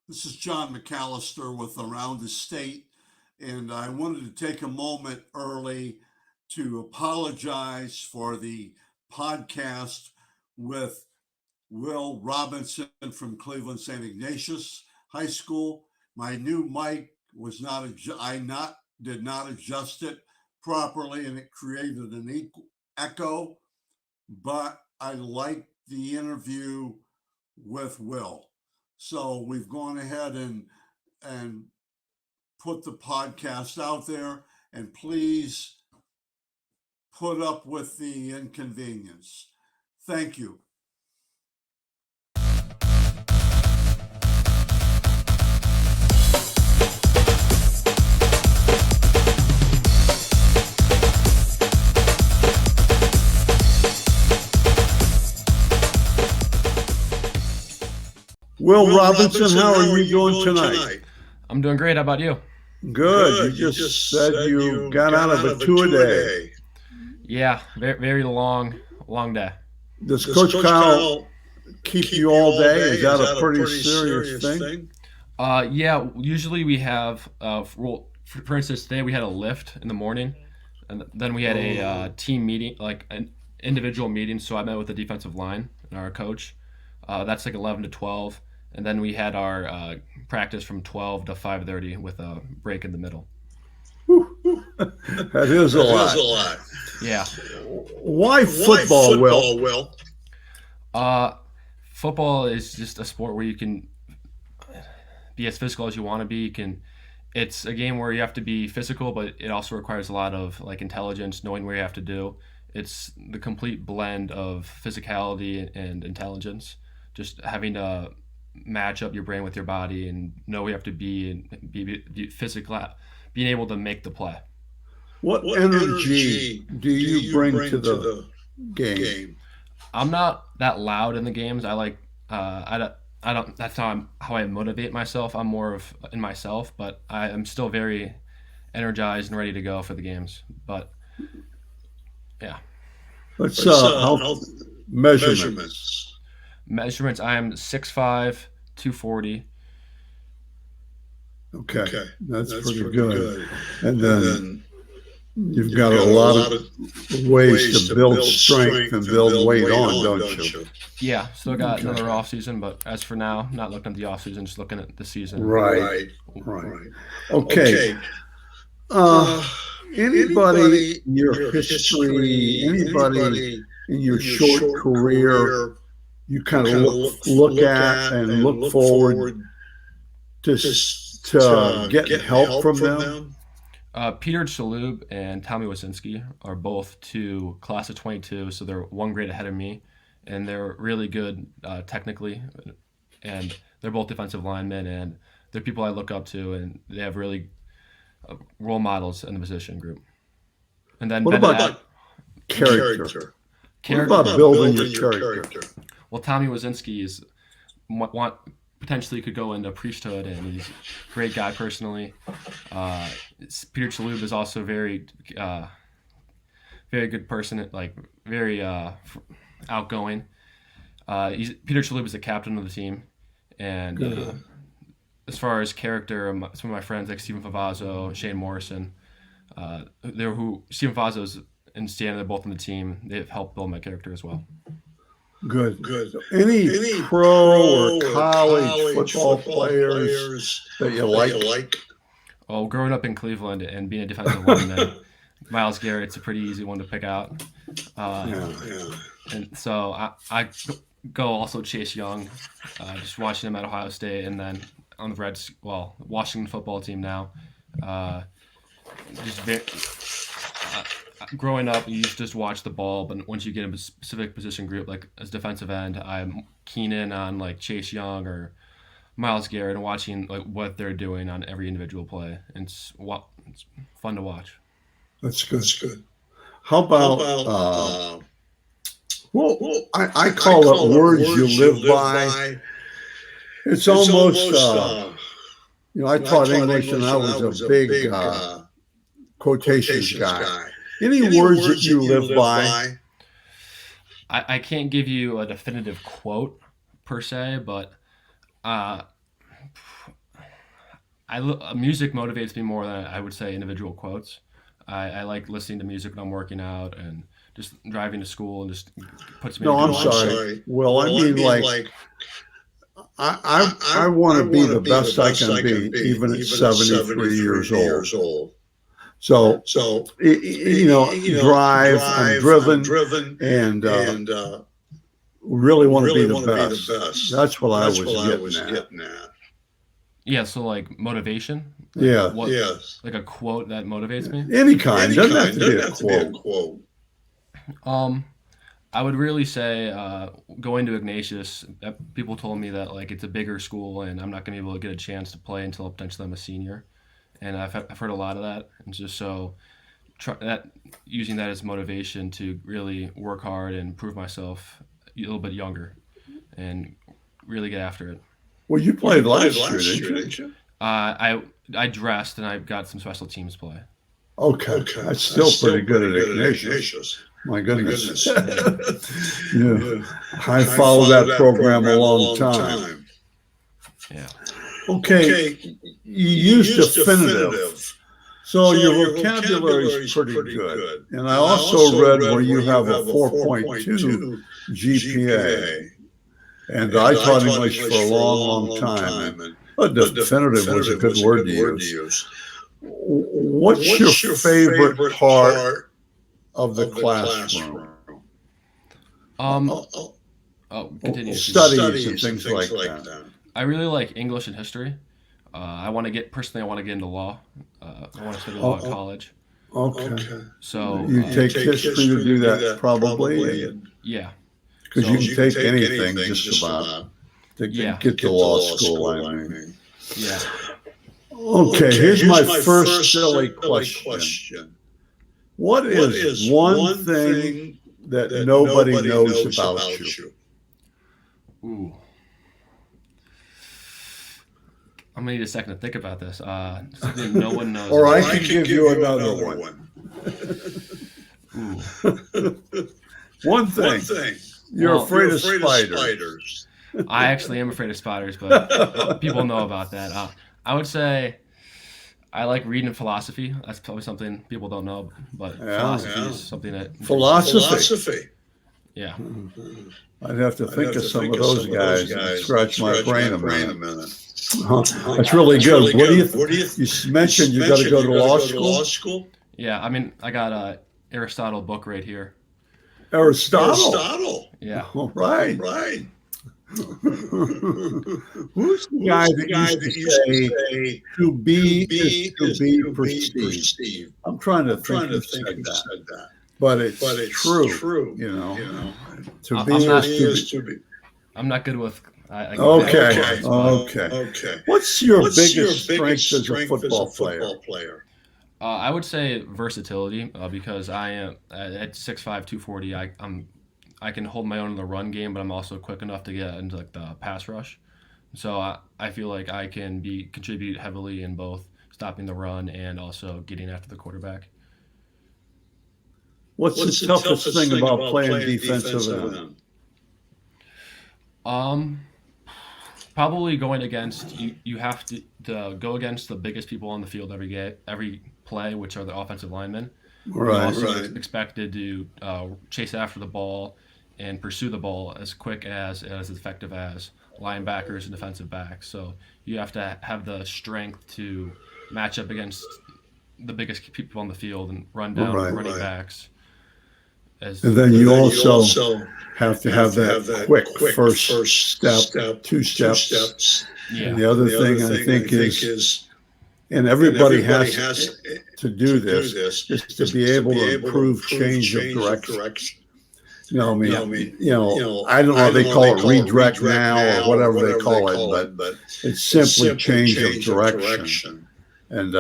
This is John McAllister with Around the State, and I wanted to take a moment early to apologize for the podcast with Will Robinson from Cleveland St Ignatius High School. My new mic was not I not did not adjust it properly, and it created an echo. But I liked the interview with Will. So we've gone ahead and put the podcast out there, and please put up with the inconvenience. Thank you. Will Robinson, how are you doing tonight? I'm doing great. How about you? Good. You just said you got out of a two-a-day. Yeah, very, very long day. Does Coach Kyle keep you all day? Is that a pretty serious thing? Yeah, usually we have, for instance, today we had a lift in the morning, and then we had a team meeting, like an individual meeting. So I met with the defensive line and our coach. That's like 11 to 12. And then we had our practice from 12 to 5:30 with a break in the middle. That is a lot. Yeah. Why football, Will? Football is just a sport where you can be as physical as you want to be. It's a game where you have to be physical, but it also requires a lot of like intelligence, knowing where you have to do. It's the complete blend of physicality and intelligence. Just having to match up your brain with your body and know where you have to be and be physical, being able to make the play. What energy do you bring to the game? I'm not that loud in the games. I like I don't. That's how I motivate myself. I'm more of in myself, but I am still very energized and ready to go for the games. But yeah. Let's how measurements. Measurements, I am 6'5", 240. Okay. That's pretty good. And then you've got a lot of ways to build strength and build weight on, don't you? Yeah, still got another off season, but as for now, not looking at the off season, just looking at the season. Right. Okay. Anybody in your history, anybody in your short career, you kind of look at and look forward to getting help from them? Peter Chalub and Tommy Wasinski are both two class of 22, so they're one grade ahead of me, and they're really good technically, and they're both defensive linemen, and they're people I look up to, and they have really role models in the position group. And then what about character? What about building your character? Well, Tommy Wasinski is potentially could go into priesthood, and he's a great guy personally. Peter Chalub is also very good person, like very outgoing. Peter Chalub is the captain of the team, and as far as character, some of my friends like Stephen Favazzo, Shane Morrison, Stephen Favazzo's and Stan, they're both on the team. They've helped build my character as well. Good. Any pro or college football players that you like? Well, growing up in Cleveland and being a defensive lineman, Myles Garrett's a pretty easy one to pick out. And so I go also Chase Young, just watching him at Ohio State, and then on the Washington football team now. Growing up, you just watch the ball, but once you get in a specific position group, like as defensive end, I'm keen in on like Chase Young or Myles Garrett and watching like what they're doing on every individual play. And it's fun to watch. That's good. How about I call it words you live by. It's almost I taught English and I was a big quotations guy. Any words that you live by? I can't give you a definitive quote per se, but Music motivates me more than I would say individual quotes. I like listening to music when I'm working out and just driving to school and just puts me in No, a good I'm mindset. sorry. Well, I mean, like, I want to be the best I can be, even at 73 years old. So, drive, I'm driven, and really want to be the best. That's what I was getting at. Yeah, so like motivation. Like Yeah. what? Like a quote that motivates me. Any kind. Doesn't have to be a quote. I would really say going to Ignatius. People told me that like it's a bigger school and I'm not going to be able to get a chance to play until potentially I'm a senior, and I've heard a lot of that, and just so using that as motivation to really work hard and prove myself a little bit younger, and really get after it. Well, you played last year, didn't you? I dressed and I got some special teams play. Okay. That's still pretty good at Ignatius. My goodness. Yeah. I followed that program a long time. Yeah. Okay. You used definitive. So your vocabulary is pretty good. And I also read where you have a 4.2 GPA. And I taught English for a long time. But definitive was a good word to use. What's your favorite part of the classroom? Continue. Studies and things like that. I really like English and history. I want to get into law. I want to study law at college. Okay. So you take history to do that, probably. Yeah. Because you can take anything just about to get to law school. I mean. Yeah. Okay. Here's my first silly question. What is one thing that nobody knows about you? Ooh. I'm gonna need a second to think about this. Something no one knows. Or I can give you another one. Ooh. One thing. You're afraid of spiders. I actually am afraid of spiders, but people know about that. I would say I like reading philosophy. That's probably something people don't know, but philosophy is something that... Philosophy? Yeah. I'd have to think of some of those guys and scratch my brain a minute. That's really good. What do you mentioned you got to go to law school? Yeah, I mean, I got a Aristotle book right here. Aristotle? Yeah. All right. Who's the guy that used to say, to be is to be perceived? I'm trying to think who said that. But it's true, you know. To be is to be. I'm not good with... Okay. What's your biggest strength as a football player? I would say versatility, because I am at 6'5", 240. I can hold my own in the run game, but I'm also quick enough to get into like the pass rush. So I feel like I can contribute heavily in both stopping the run and also getting after the quarterback. What's the toughest thing about playing defensive end? Probably going against you have to go against the biggest people on the field every play, which are the offensive linemen. Right. You're also expected to chase after the ball and pursue the ball as quick as effective as linebackers and defensive backs. So you have to have the strength to match up against the biggest people on the field and run down running backs. And then you also have to have that quick first step, two steps. Yeah. And the other thing I think is, and everybody has to do this, is to be able to improve change of direction. I don't know if they call it redirect now or whatever they call it, but it's simply change of direction. And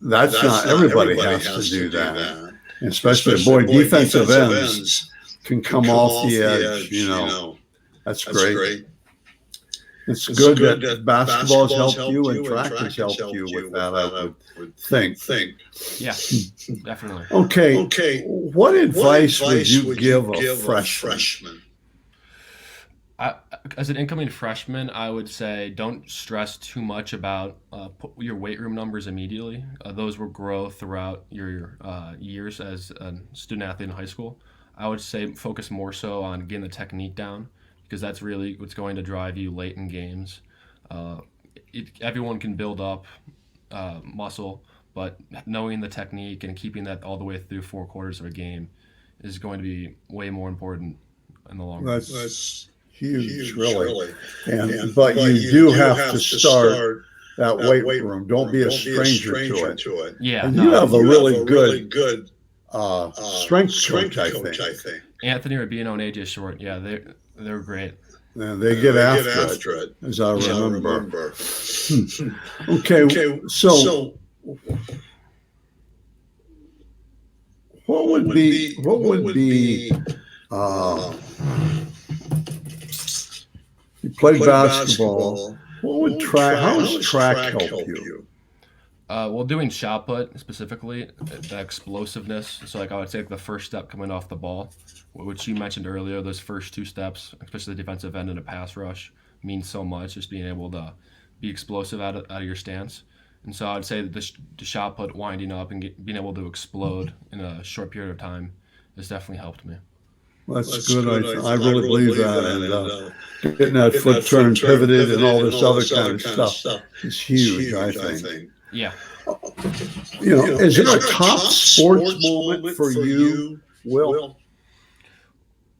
that's not everybody has to do that. Especially, defensive ends can come off the edge, That's great. It's good that basketball has helped you and track has helped you with that, I would think. Yeah, definitely. Okay. What advice would you give a freshman? I, as an incoming freshman, I would say don't stress too much about your weight room numbers immediately. Those will grow throughout your years as a student athlete in high school. I would say focus more so on getting the technique down because that's really what's going to drive you late in games. Uh, Everyone can build up muscle, but knowing the technique and keeping that all the way through 4 quarters of a game is going to be way more important in the long run. That's huge, really. And But you do have to start start that that weight weight room. room. Don't be a Don't be a stranger to stranger it. to it. Yeah, And no, you have a You really have a really good good strength coach, I think. Anthony Rubino and AJ Short, yeah, they're great. And they get after it, after it, as I as I remember. remember. Okay, Okay, so so what would be uh, you played played basketball. What would how does track help you? you? Well, doing shot put specifically, the explosiveness. So, like I would say, like the first step coming off the ball, which you mentioned earlier, those first 2 steps, especially the defensive end in a pass rush, means so much. Just being able to be explosive out of your stance. And so, I'd say the shot put, winding up, and being able to explode in a short period of time has definitely helped me. That's good. I really believe that. And getting that foot turn, pivoted, and all this other kind of stuff is huge, I think. Yeah. Is there a top sports moment for you, Will?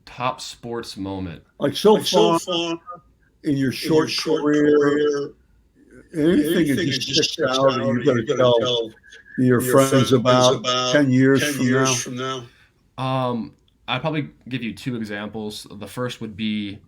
Top sports moment. Like so far in your short career, anything that just sticks out, or you got to tell your friends about 10 years from now? I'd probably give you 2 examples. The first would be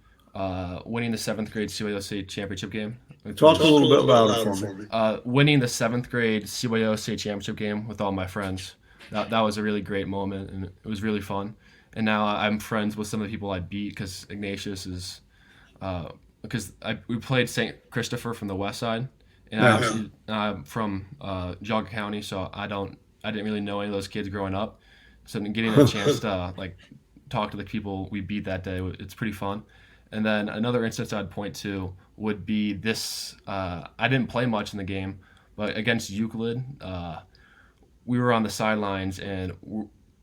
winning the 7th grade CYO championship game. Talk a little bit about it for me. Winning the 7th grade CYO championship game with all my friends. That was a really great moment, and it was really fun. And now I'm friends with some of the people I beat because Ignatius is because we played St. Christopher from the west side, and I'm from Geauga County, so I didn't really know any of those kids growing up. So getting a chance to like talk to the people we beat that day, it's pretty fun. And then another instance I'd point to would be this. I didn't play much in the game, but against Euclid, we were on the sidelines, and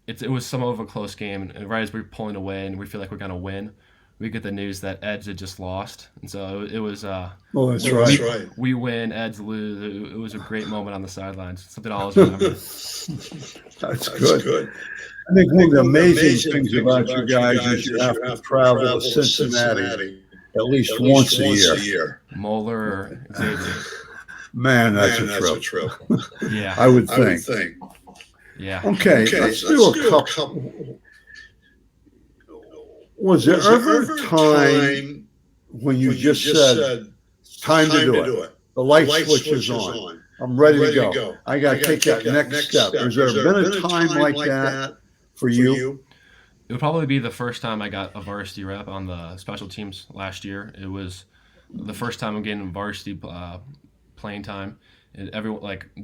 it was somewhat of a close game. And right as we were pulling away and we feel like we're going to win, we get the news that Eds had just lost. And so it was That's right. we win, Eds lose. It was a great moment on the sidelines. Something I'll always remember. That's good. I think one of the amazing things about you guys is you have to travel to Cincinnati at least once a year. Moeller or Xavier. Man, that's a trip. Yeah. I would think. Yeah. Okay, let's do a couple. Was there ever a time when you just said, time to do it? The light switch is on. I'm ready to go. I got to take that next step. Has there been a time like that for you? It would probably be the first time I got a varsity rep on the special teams last year. It was the first time I'm getting varsity playing time.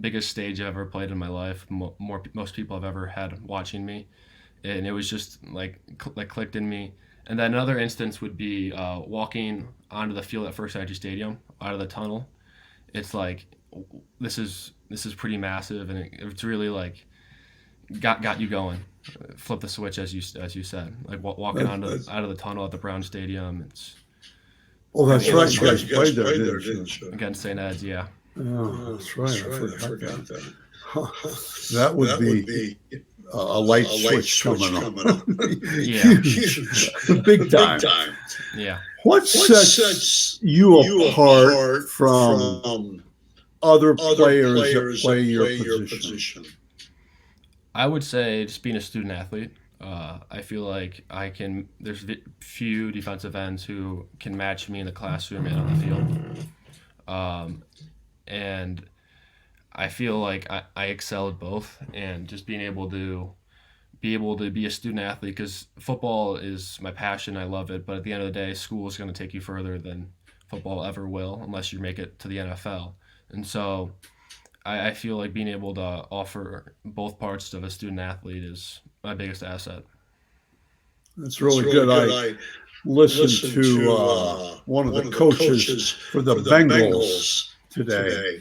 Biggest stage I've ever played in my life. Most people have ever had watching me, and it was just like clicked in me. And then another instance would be walking onto the field at First Energy Stadium out of the tunnel. It's like this is pretty massive, and it's really like got you going. Flip the switch, as you said, like walking out of the tunnel at the Brown Stadium. That's right. You guys played there, didn't you? Against St. Ed's, yeah. Oh, that's right. I forgot that. That would be a light switch coming on. Yeah. Big time. Yeah. What sets you apart from other players that play your position? I would say just being a student athlete. I feel like there's few defensive ends who can match me in the classroom and on the field. And I feel like I excel at both, and just being able to be a student athlete, because football is my passion. I love it, but at the end of the day, school is going to take you further than football ever will, unless you make it to the NFL. And so I feel like being able to offer both parts of a student athlete is my biggest asset. That's really good. listened to one of the coaches for the Bengals today,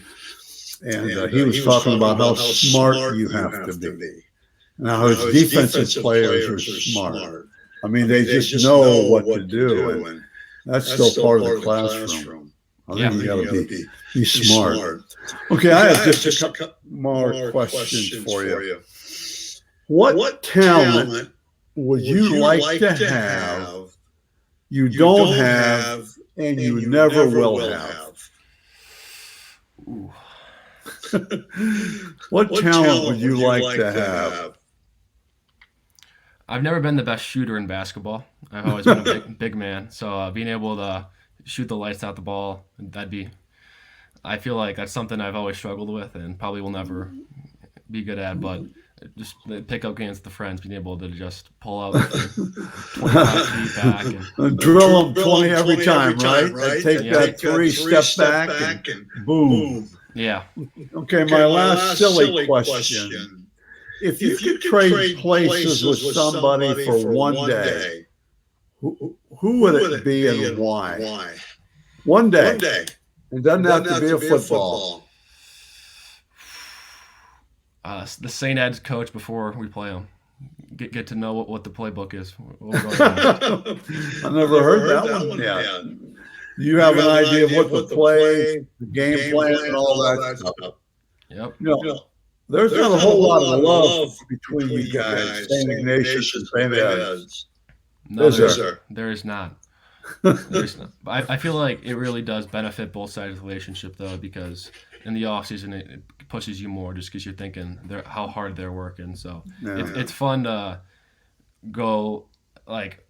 and he was talking about how smart you have to be. Now, his defensive players are smart. I mean, they just know what to do, and that's still part of the classroom. I think you got to be smart. Okay, I have just a couple more questions for you. What talent would you like to have you don't have and you never will have? Ooh. What talent would you like to have? I've never been the best shooter in basketball. I've always been a big man. So being able to shoot the lights out the ball, I feel like that's something I've always struggled with and probably will never be good at. But just pick up games with the friends, being able to just pull up 25 feet back. And drill them 20 every time, right? Take that 3 step back and boom. Yeah. Okay, my last silly question. If you could trade places with somebody for one day, who would it be and why? One day. It doesn't have to be a football. The St. Ed's coach before we play them. Get to know what the playbook is. I never heard that one yet. You have an idea of what the play, the game plan, and all that stuff. Yep. There's not a whole lot of love between you guys, St. Ignatius and St. Ed's. No, there is not. There's not. I feel like it really does benefit both sides of the relationship, though, because in the off season it pushes you more just because you're thinking how hard they're working. So it's fun to go. Like,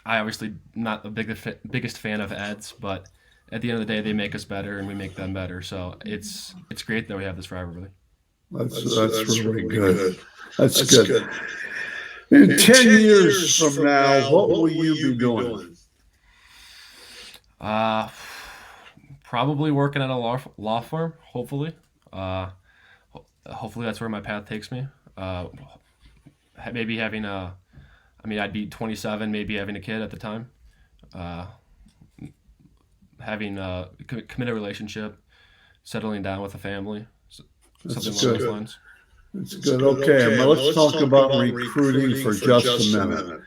I obviously not the biggest fan of Ed's, but at the end of the day, they make us better and we make them better. So it's great that we have this rivalry. That's really good. That's good. In 10 years from now, what will you be doing? Probably working at a law firm, hopefully. Hopefully that's where my path takes me. Maybe having I'd be 27, maybe having a kid at the time. Having a committed relationship, settling down with a family. Something along those lines. That's good. Okay, well, let's talk about recruiting for just a minute.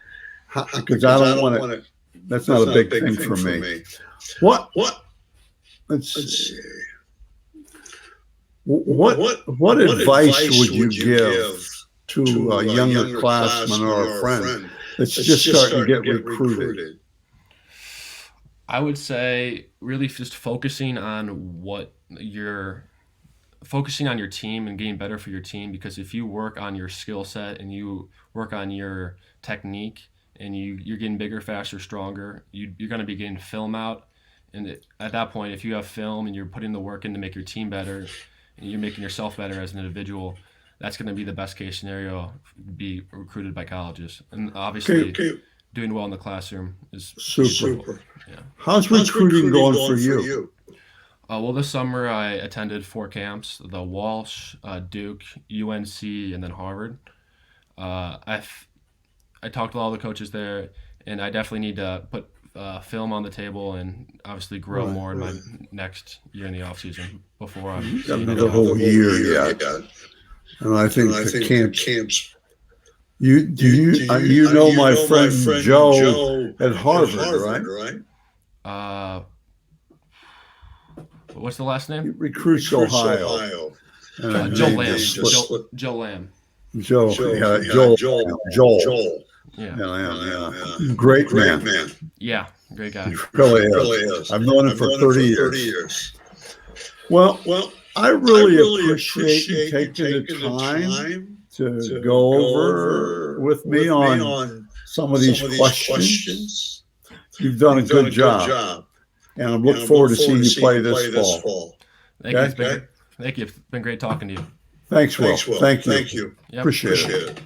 Because I don't want to, that's not a big thing for me. What? Let's see. What advice would you give to a younger classman or a friend that's just starting to get recruited? I would say really just focusing on your team and getting better for your team, because if you work on your skill set and you work on your technique and you're getting bigger, faster, stronger, you're going to be getting film out. And at that point, if you have film and you're putting the work in to make your team better and you're making yourself better as an individual, that's going to be the best case scenario, be recruited by colleges. And obviously doing well in the classroom is super. Yeah. How's recruiting going for you? Well, this summer I attended 4 camps: the Walsh, Duke, UNC, and then Harvard. I talked to all the coaches there, and I definitely need to put film on the table and obviously grow more in my next year in the off season before I'm got another whole year yet. And I think the camps. You know my friend Joe at Harvard, right? What's the last name? He recruits Ohio. Joe Lamb. Joe Lamb. Joel. Yeah. Great man. Yeah, great guy. He really is. I've known him for 30 years. Well, I really appreciate you taking the time to go over with me on some of these questions. You've done a good job. And I'm looking forward to seeing you play this fall. Thank you. Thank you. It's been great talking to you. Thanks, Will. Thank you. Yep. Appreciate it.